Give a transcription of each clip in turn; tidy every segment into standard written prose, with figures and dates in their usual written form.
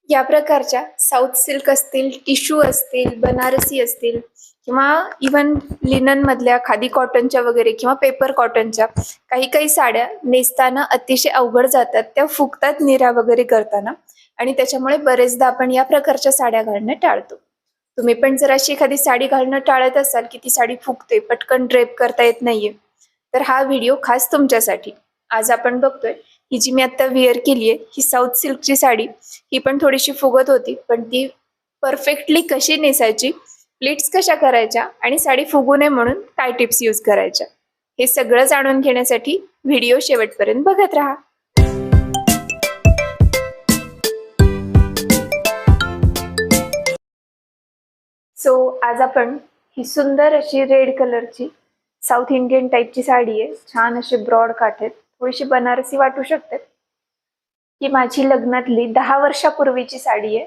या प्रकारच्या south silk असतील, टिश्यू असतील, बनारसी असतील किंवा इव्हन लिनन मधल्या खादी कॉटनच्या वगैरे किंवा पेपर कॉटनच्या काही काही साड्या नेसताना अतिशय अवघड जातात. त्या फुगतात निऱ्या वगैरे करताना आणि त्याच्यामुळे बरेचदा आपण या प्रकारच्या साड्या घालणं टाळतो. तुम्ही पण जर अशी एखादी साडी घालणं टाळत असाल की ती साडी फुगते, पटकन ड्रेप करता येत नाहीये, तर हा व्हिडिओ खास तुमच्यासाठी. आज आपण बघतोय ही जी मी आता वेअर केली आहे ही साऊथ सिल्कची साडी. ही पण थोडीशी फुगत होती, पण ती परफेक्टली कशी नेसायची, प्लीट्स कशा करायच्या आणि साडी फुगू नये म्हणून काय टिप्स यूज करायच्या, हे सगळं जाणून घेण्यासाठी व्हिडिओ शेवटपर्यंत बघत राहा. सो आज आपण ही सुंदर अशी रेड कलरची साऊथ इंडियन टाईपची साडी आहे. छान अशी ब्रॉड काठ आहेत, थोडीशी बनारसी वाटू शकते. ही माझी लग्नातली 10 वर्षापूर्वीची साडी आहे.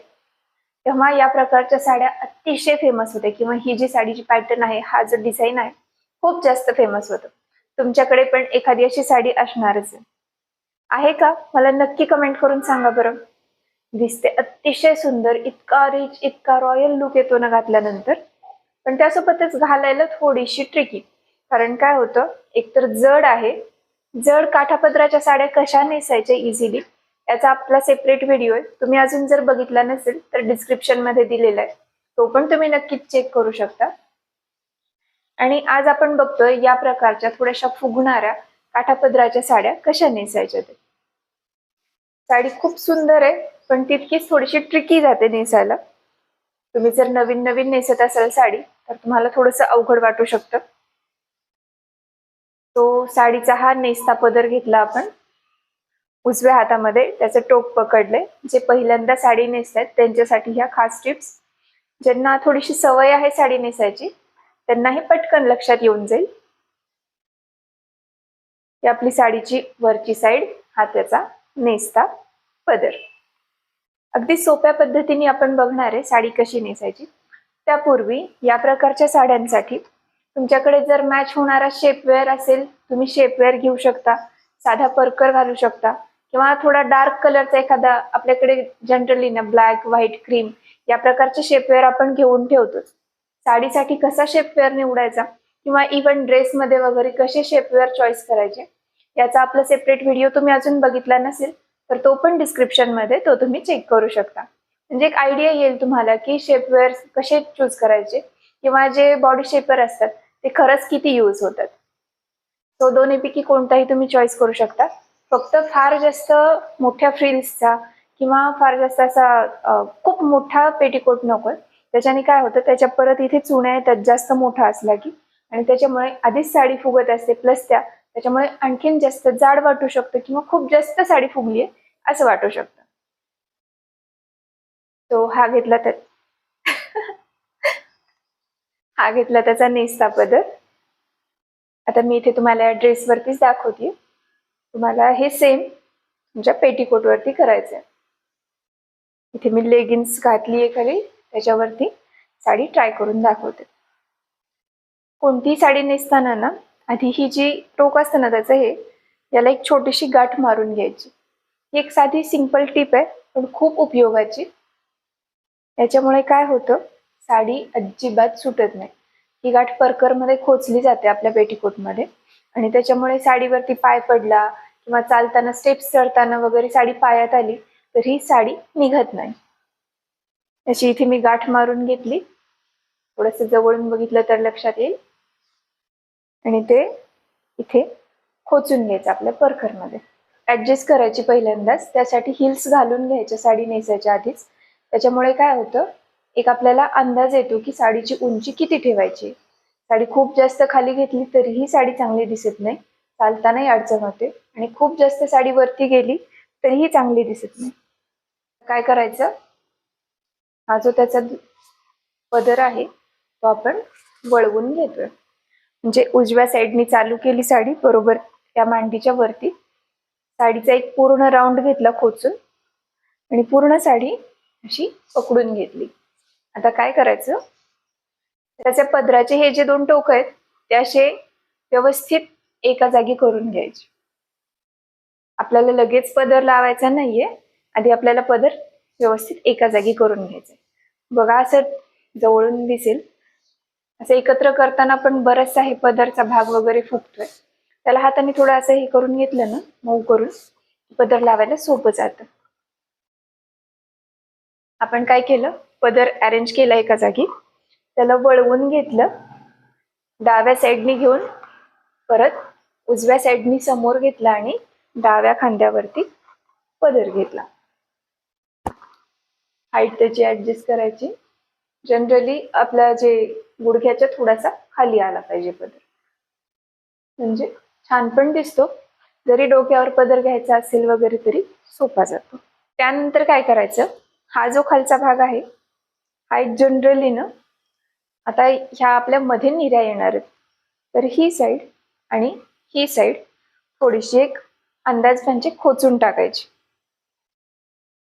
तेव्हा या प्रकारच्या साड्या अतिशय फेमस होत्या किंवा ही जी साडीची पॅटर्न आहे, हा जो डिझाईन आहे, खूप जास्त फेमस होतं. तुमच्याकडे पण एखादी अशी साडी असणारच आहे का? मला नक्की कमेंट करून सांगा बरं. दिसते अतिशय सुंदर, इतका रिच, इतका रॉयल लुक येतो ना घातल्यानंतर. पण त्यासोबतच घालायला थोडीशी ट्रिकी. कारण काय होतं, एकतर जड आहे. जड काठापदराच्या साड्या कशा नेसायच्या इझिली याचा आपला सेपरेट व्हिडिओ आहे. तुम्ही अजून जर बघितला नसेल तर डिस्क्रिप्शन मध्ये दिलेला आहे, तो पण तुम्ही नक्कीच चेक करू शकता. आणि आज आपण बघतोय या प्रकारच्या थोड्याशा फुगणाऱ्या काठापदराच्या साड्या कशा नेसायच्या ते. साडी खूप सुंदर आहे, पण तितकीच थोडीशी ट्रिकी जाते नेसायला. तुम्ही जर नवीन नवीन नेसत असाल साडी तर तुम्हाला थोडंसं अवघड वाटू शकतं. तो साडीचा हा नेसता पदर घेतला आपण. उजव्या हातामध्ये त्याचं टोक पकडले. जे पहिल्यांदा साडी नेसतात त्यांच्यासाठी ह्या खास टिप्स. ज्यांना थोडीशी सवय आहे साडी नेसायची त्यांनाही पटकन लक्षात येऊन जाईल. ही आपली साडीची वरची साईड, हा त्याचा नेसता पदर. अगदी सोप्या पद्धतीने आपण बघणार आहे साडी कशी नेसायची. त्यापूर्वी या प्रकारच्या साड्यांसाठी तुमच्याकडे जर मॅच होणारा शेपवेअर असेल, तुम्ही शेपवेअर घेऊ शकता. साधा परकर घालू शकता किंवा थोडा डार्क कलरचा एखादा, आपल्याकडे जनरली ना ब्लॅक, व्हाईट, क्रीम या प्रकारचे शेपवेअर आपण घेऊन ठेवतोच. साडीसाठी कसा शेपवेअर निवडायचा किंवा इव्हन ड्रेसमध्ये वगैरे कसे शेपवेअर चॉईस करायचे याचा आपला सेपरेट व्हिडिओ तुम्ही अजून बघितला नसेल तर तो पण डिस्क्रिप्शन मध्ये, तो तुम्ही चेक करू शकता. म्हणजे एक आयडिया येईल तुम्हाला की शेपवेअर कसे चूज करायचे किंवा जे बॉडी शेपर असतात ते खरंच किती यूज होतात. तो दोन्हीपैकी कोणताही तुम्ही चॉईस करू शकता. फक्त फार जास्त मोठ्या फ्रिल्सचा किंवा फार जास्त असा खूप मोठा पेटीकोट नकोय. त्याच्याने काय होतं, त्याच्या परत इथे चुण्या येतात जास्त मोठा असला की, आणि त्याच्यामुळे आधीच साडी फुगत असते, प्लस त्याच्यामुळे आणखीन जास्त जाड वाटू शकतं किंवा खूप जास्त साडी फुगली आहे असं वाटू शकतं. तो हा घेतला तर हा घेतला त्याचा नेसता पदर. आता मी इथे तुम्हाला ड्रेसवरतीच दाखवते. तुम्हाला हे सेम तुमच्या पेटीकोट वरती करायचंय. इथे मी लेगिन्स घातली आहे खाली, त्याच्यावरती साडी ट्राय करून दाखवते. कोणतीही साडी नेसताना ना आधी ही जी टोक असतं ना त्याचं, हे याला एक छोटीशी गाठ मारून घ्यायची. ही एक साधी सिंपल टिप आहे पण खूप उपयोगाची. याच्यामुळे काय होतं, साडी अजिबात सुटत नाही. ही गाठ परकरमध्ये खोचली जाते आपल्या पेटीकोटमध्ये आणि त्याच्यामुळे साडीवरती पाय पडला किंवा चालताना स्टेप्स चढताना वगैरे साडी पायात आली तर ही साडी निघत नाही. त्याची इथे मी गाठ मारून घेतली. थोडंसं जवळून बघितलं तर लक्षात येईल. आणि ते इथे खोचून घ्यायचं आपल्या परकरमध्ये. ऍडजस्ट करायची पहिल्यांदाच, त्यासाठी हिल्स घालून घ्यायच्या साडी नेसायच्या आधीच. त्याच्यामुळे काय होतं, एक आपल्याला अंदाज येतो की साडीची उंची किती ठेवायची. साडी खूप जास्त खाली घेतली तरीही साडी चांगली दिसत नाही, चालतानाही अडचण होते, आणि खूप जास्त साडी वरती गेली तरीही चांगली दिसत नाही. काय करायचं, हा जो त्याचा पदर आहे तो आपण वळवून घेतोय. म्हणजे उजव्या साईडनी चालू केली साडी बरोबर त्या मांडीच्या वरती. साडीचा एक पूर्ण राऊंड घेतला खोचून आणि पूर्ण साडी अशी पकडून घेतली. आता काय करायचं, त्याच्या पदराचे हे जे दोन टोक आहेत ते असे व्यवस्थित एका जागी करून घ्यायचे. आपल्याला लगेच पदर लावायचा नाहीये, आधी आपल्याला पदर व्यवस्थित एका जागी करून घ्यायचं. बघा असं जवळून दिसेल. असं एकत्र करताना पण बराचसा हे पदरचा भाग वगैरे फुगतोय. त्याला हाताने थोडं असं हे करून घेतलं ना, मऊ करून, पदर लावायला सोपं जातं. आपण काय केलं, पदर अरेंज केला एका जागी, त्याला वळवून घेतलं, डाव्या साईडनी घेऊन परत उजव्या साईडनी समोर घेतला आणि डाव्या खांद्यावरती पदर घेतला. हाईट त्याची ऍडजस्ट करायची. जनरली आपल्या जे गुडघ्याच्या थोडासा खाली आला पाहिजे पदर, म्हणजे छान पण दिसतो. जरी डोक्यावर पदर घ्यायचा असेल वगैरे तरी सोपा जातो. त्यानंतर काय करायचं, हा जो खालचा भाग आहे हा एक जनरली ना, आता ह्या आपल्या मध्ये निऱ्या येणार आहेत, तर ही साईड आणि ही साईड थोडीशी एक अंदाज म्हणजे खोचून टाकायची.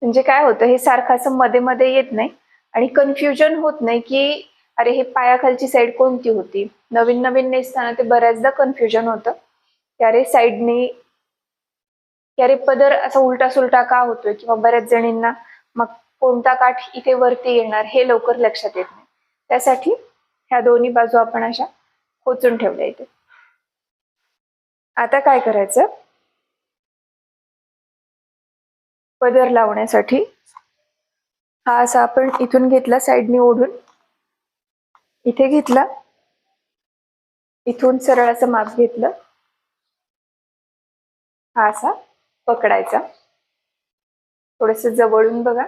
म्हणजे काय होतं, हे सारखं असं मध्ये मध्ये येत नाही आणि कन्फ्युजन होत नाही की अरे हे पायाखालची साईड कोणती होती. नवीन नवीन नेसताना ते बऱ्याचदा कन्फ्युजन होतं की अरे साईडने, की अरे पदर असा उलटा सुलटा का होतोय, किंवा बऱ्याच जणींना मग कोणता काठ इथे वरती येणार हे लवकर लक्षात येत नाही. त्यासाठी ह्या दोन्ही बाजू आपण अशा खोचून ठेवल्या इथे. आता काय करायचं, पदर लावण्यासाठी हा असा आपण इथून घेतला, साईडने ओढून इथे घेतला, इथून सरळ असं माप घेतलं, हा असा पकडायचा. थोडस जवळून बघा,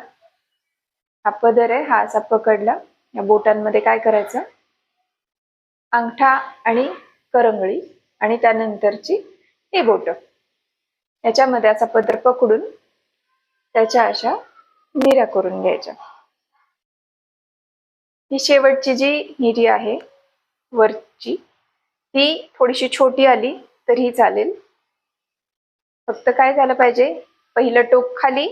हा पदर आहे, हा असा पकडला. या बोटांमध्ये काय करायचं, अंगठा आणि करंगळी आणि त्यानंतरची हे बोट, याच्यामध्ये असा पदर पकडून त्याच्या अशा निऱ्या करून घ्यायच्या. ही शेवटची जी निरी आहे वरची, ती थोडीशी छोटी आली तरीही चालेल. फक्त काय झालं पाहिजे, पहिलं टोक खाली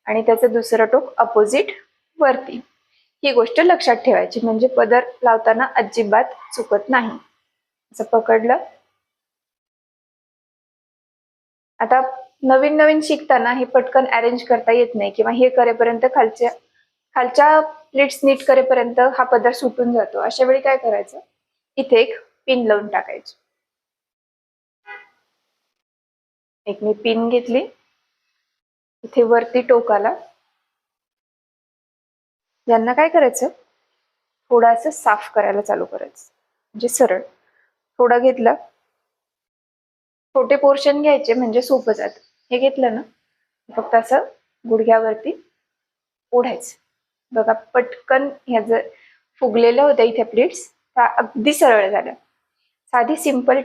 आणि त्याचं दुसरं टोक अपोजिट वरती. ही गोष्ट लक्षात ठेवायची, म्हणजे पदर लावताना अजिबात चुकत नाही. असं पकडलं. आता नवीन नवीन शिकताना हे पटकन अरेंज करता येत नाही, किंवा हे करेपर्यंत खालच्या प्लेट्स नीट करेपर्यंत हा पदर सुटून जातो. अशा वेळी काय करायचं, इथे एक पिन लावून टाकायची. एक मी पिन घेतली, इथे वरती टोकाला यांना काय करायचं, थोडंसं साफ करायला चालू करायचं, म्हणजे सरळ थोडा घेतला. छोटे पोर्शन घ्यायचे म्हणजे सोपं जातं. हे घेतलं ना, फक्त असं गुडघ्यावरती ओढायचं. बघा पटकन ह्या जर फुगलेल्या होत्या इथे प्लेट्स, त्या अगदी सरळ झाल्या. साधी सिंपल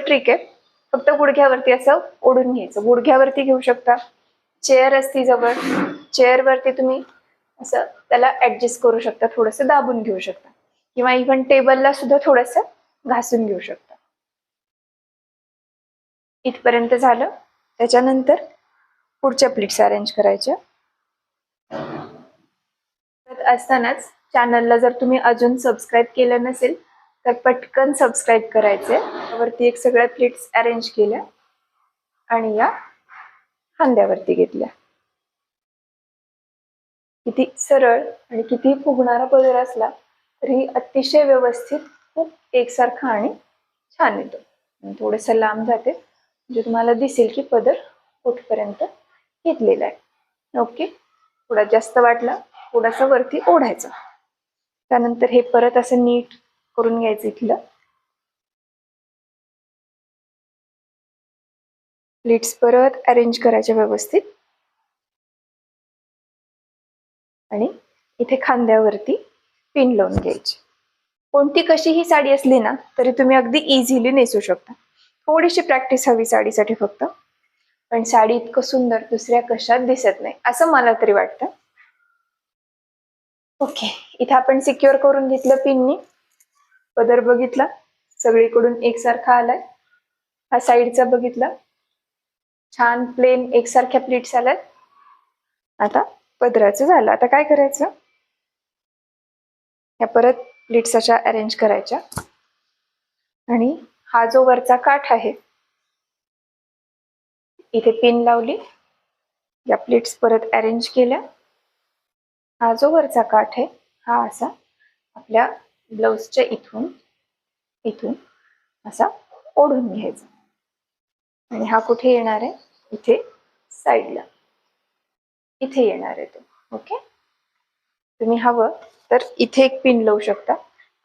ट्रिक आहे. फक्त गुडघ्यावरती असं ओढून घ्यायचं. गुडघ्यावरती घेऊ शकता, चेअर असती जवळ, चेअरवरती तुम्ही असं त्याला ऍडजस्ट करू शकता, थोडंसं दाबून घेऊ शकता, किंवा इव्हन टेबलला सुद्धा थोडंसं घासून घेऊ शकता. इथपर्यंत झालं. त्याच्यानंतर पुढच्या प्लेट्स अरेंज करायच्या. असतानाच चॅनलला जर तुम्ही अजून सबस्क्राईब केलं नसेल तर पटकन सबस्क्राईब करायचे. वरती एक सगळ्या प्लेट्स अरेंज केल्या आणि या खांद्यावरती घेतल्या. किती सरळ आणि किती फुगणारा पदर असला तरी अतिशय व्यवस्थित, खूप एकसारखा आणि छान येतो. थोडस लांब जाते म्हणजे तुम्हाला दिसेल की पदर कुठपर्यंत घेतलेला आहे. ओके, थोडा जास्त वाटला थोडासा वरती ओढायचा. त्यानंतर हे परत असं नीट करून घ्यायचं. इथलं प्लेट्स परत अरेंज करायच्या व्यवस्थित आणि इथे खांद्यावरती पिन लावून घ्यायची. कोणती कशीही साडी असली ना तरी तुम्ही अगदी इझिली नेसू शकता. थोडीशी प्रॅक्टिस हवी साडीसाठी फक्त, पण साडी इतकं सुंदर दुसऱ्या कशात दिसत नाही असं मला तरी वाटतं. ओके, इथे आपण सिक्युअर करून घेतलं पिननी. पदर बघितला सगळीकडून एकसारखा आलाय. हा साईडचा बघितला, छान प्लेन एकसारख्या प्लेट्स आल्यात. आता पदराचं झालं. आता काय करायचं, या परत प्लेट्स अशा अरेंज करायच्या आणि हा जो वरचा काठ आहे इथे पिन लावली या प्लेट्स परत अरेंज केल्या. हा जो वरचा काठ आहे हा असा आपल्या ब्लाउजच्या इथून असा ओढून घ्यायचा आणि हा कुठे येणार आहे, इथे साईडला इथे येणार आहे तो. ओके, तुम्ही हवं तर इथे एक पिन लावू शकता,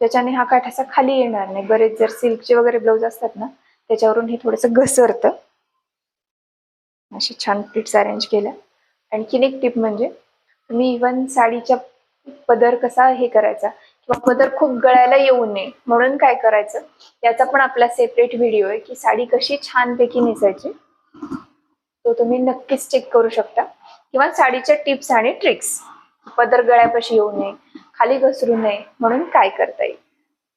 त्याच्याने हा काठ असा खाली येणार नाही. बरेच जर सिल्कचे वगैरे ब्लाऊज असतात ना, त्याच्यावरून हे थोडंसं घसरतं. अशी छान प्लीट्स अरेंज केल्या. आणखीन एक टिप म्हणजे तुम्ही इव्हन साडीच्या पदर कसा हे करायचा किंवा पदर खूप गळायला येऊ नये म्हणून काय करायचं, याचा पण आपला सेपरेट व्हिडिओ आहे की साडी कशी छानपैकी नेसायची, तो तुम्ही नक्कीच चेक करू शकता. किंवा साडीच्या टिप्स आणि ट्रिक्स, पदर गळ्यापाशी येऊ नये, खाली घसरू नये म्हणून काय करता येईल,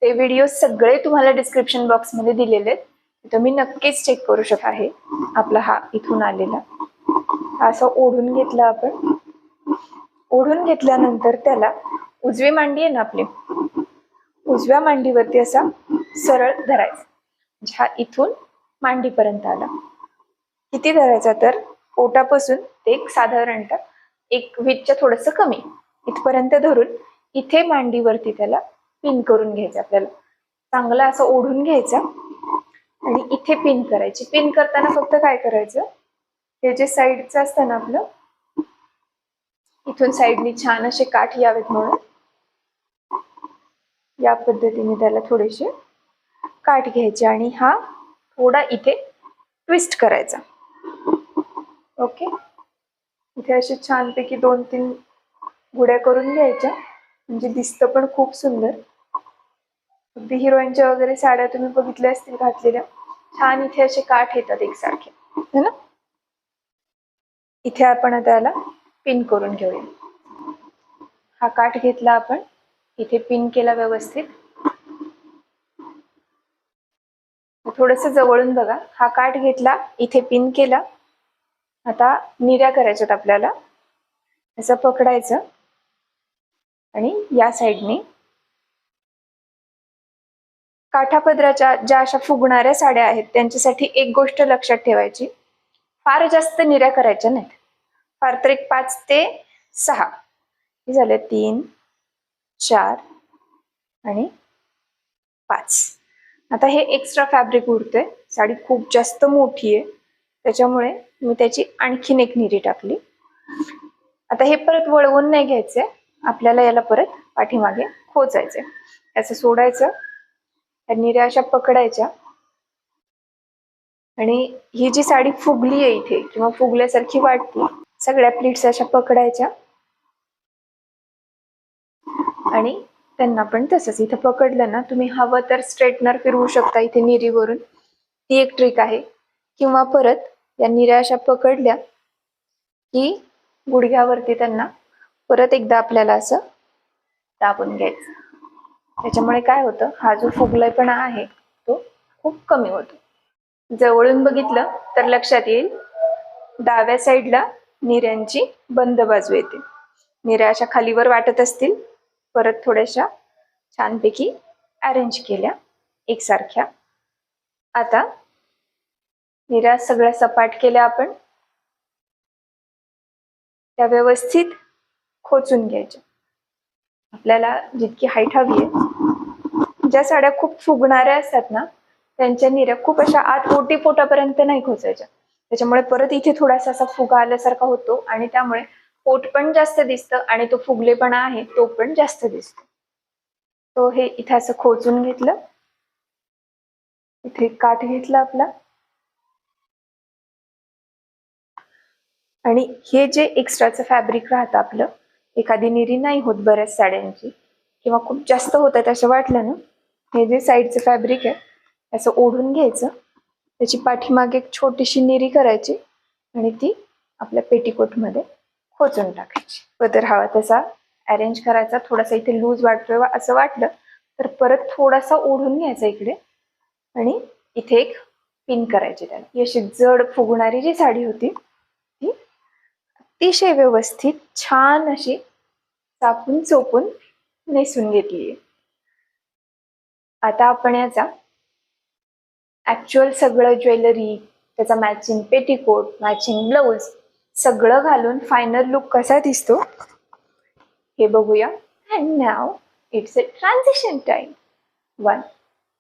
ते व्हिडिओ सगळे तुम्हाला डिस्क्रिप्शन बॉक्स मध्ये दिलेले आहेत, तुम्ही नक्कीच चेक करू शकता. आहे आपला हा इथून आलेला असं ओढून घेतला आपण. ओढून घेतल्यानंतर त्याला उजवी मांडी आहे ना आपली, उजव्या मांडीवरती असा सरळ धरायचा. म्हणजे हा इथून मांडीपर्यंत आला. किती धरायचा तर पोटापासून ते एक साधारणतः एक वीजच्या थोडस कमी इथपर्यंत धरून इथे मांडीवरती त्याला पिन करून घ्यायचं. आपल्याला चांगला असं ओढून घ्यायचा आणि इथे पिन करायची. पिन करताना फक्त काय करायचं, हे जे साईडचं असतं ना आपलं, इथून साईडनी छान असे काठ यावेत म्हणून या पद्धतीने त्याला थोडेसे काठ घ्यायचे आणि हा थोडा इथे ट्विस्ट करायचा. ओके, इथे असे छानपैकी 2-3 गुड्या करून घ्यायच्या, म्हणजे दिसतं पण खूप सुंदर. अगदी हिरोईनच्या वगैरे साड्या तुम्ही बघितल्या असतील घातलेल्या, छान इथे असे काठ येतात एकसारखे, है ना. इथे आपण आता याला पिन करून घेऊया. हा काठ घेतला आपण, इथे पिन केला व्यवस्थित. थोडस जवळून बघा, हा काठ घेतला, इथे पिन केला. आता निर्या करायच्यात आपल्याला. असं पकडायचं आणि या साईडने काठापदराच्या ज्या अशा फुगणाऱ्या साड्या आहेत त्यांच्यासाठी एक गोष्ट लक्षात ठेवायची, फार जास्त निर्या करायच्या नाहीत. फार तर एक 5 ते 6 झाले, 3, 4 आणि 5. आता हे एक्स्ट्रा फॅब्रिक उरतंय, साडी खूप जास्त मोठी आहे त्याच्यामुळे मी त्याची आणखीन एक निरी टाकली. आता हे परत वळवून नाही घ्यायचंय आपल्याला, याला परत पाठीमागे खोचायचंय. असं सोडायचं, त्या निऱ्या अशा पकडायच्या आणि ही जी साडी फुगली आहे इथे किंवा फुगल्यासारखी वाटते, सगळ्या प्लीट्स अशा पकडायच्या आणि त्यांना पण तसंच इथं पकडलं ना, तुम्ही हवं तर स्ट्रेटनर फिरवू शकता इथे निरीवरून, ती एक ट्रिक आहे. किंवा परत या निऱ्या अशा पकडल्या की गुडघ्यावरती त्यांना परत एकदा आपल्याला असं दाबून घ्यायचं. त्याच्यामुळे काय होतं, हा जो फुगलायपणा आहे तो खूप कमी होतो. जवळून बघितलं तर लक्षात येईल, डाव्या साईडला निऱ्यांची बंद बाजू येते. निऱ्या अशा खालीवर वाटत असतील, परत थोड्याशा छानपैकी अरेंज केल्या एकसारख्या. आता निऱ्या सगळ्या सपाट केल्या आपण, त्या व्यवस्थित खोचून घ्यायच्या. आपल्याला जितकी हाईट हवी आहे, ज्या साड्या खूप फुगणाऱ्या असतात ना त्यांच्या निऱ्या खूप अशा आत ओटी पोटापर्यंत नाही खोचायच्या, त्याच्यामुळे परत इथे थोडासा असा फुगा आल्यासारखा होतो आणि त्यामुळे पोट पण जास्त दिसतं आणि तो फुगलेपणा आहे तो पण जास्त दिसतो. तो हे इथे असं खोचून घेतलं, इथे काठ घेतला आपला आणि हे जे एक्स्ट्राचं फॅब्रिक राहतं आपलं, एखादी निरी नाही होत बऱ्याच साड्यांची किंवा खूप जास्त होत आहेत असं वाटलं ना, हे जे साईडचं फॅब्रिक आहे असं ओढून घ्यायचं, त्याची पाठीमागे एक छोटीशी निरी करायची आणि ती आपल्या पेटीकोटमध्ये खोचून टाकायची. पदर हवा तसा अरेंज करायचा. थोडासा इथे लूज वाटतोय असं वाटलं तर परत थोडासा ओढून घ्यायचा इकडे आणि इथे एक पिन करायची त्याला. ही अशी जड फुगणारी जी साडी होती ती अतिशय व्यवस्थित छान अशी चापून चोपून नेसून घेतली. आता आपण याचा ऍक्च्युअल सगळं ज्वेलरी, त्याचा मॅचिंग पेटीकोट, मॅचिंग ब्लाऊज सगळं घालून फायनल लुक कसा दिसतो हे बघूया. And now it's a transition time. 1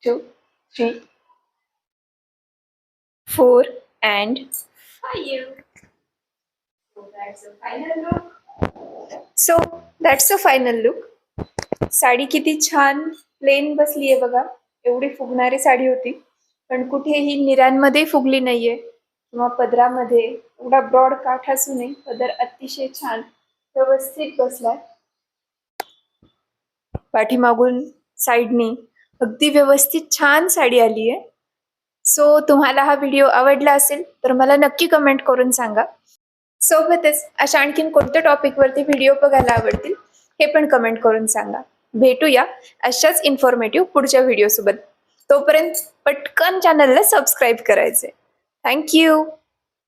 2 3 4 and 5. So that's the final look. Sari किती छान प्लेन बसली आहे बघा. एवढी फुगणारी साडी होती, पण कुठेही निऱ्यांमध्ये फुगली नाहीये किंवा पदरामध्ये. एवढा ब्रॉड काठ असूनही पदर अतिशय छान व्यवस्थित बसलाय. पाठीमागून साईडनी अगदी व्यवस्थित छान साडी आली आहे. सो तुम्हाला हा व्हिडिओ आवडला असेल तर मला नक्की कमेंट करून सांगा. सोबतच अशा आणखीन कोणत्या टॉपिकवरती व्हिडिओ बघायला आवडतील हे पण कमेंट करून सांगा. भेटूया अशाच इन्फॉर्मेटिव्ह पुढच्या व्हिडिओसोबत. तोपर्यंत पटकन चॅनलला सबस्क्राईब करायचे. थँक्यू.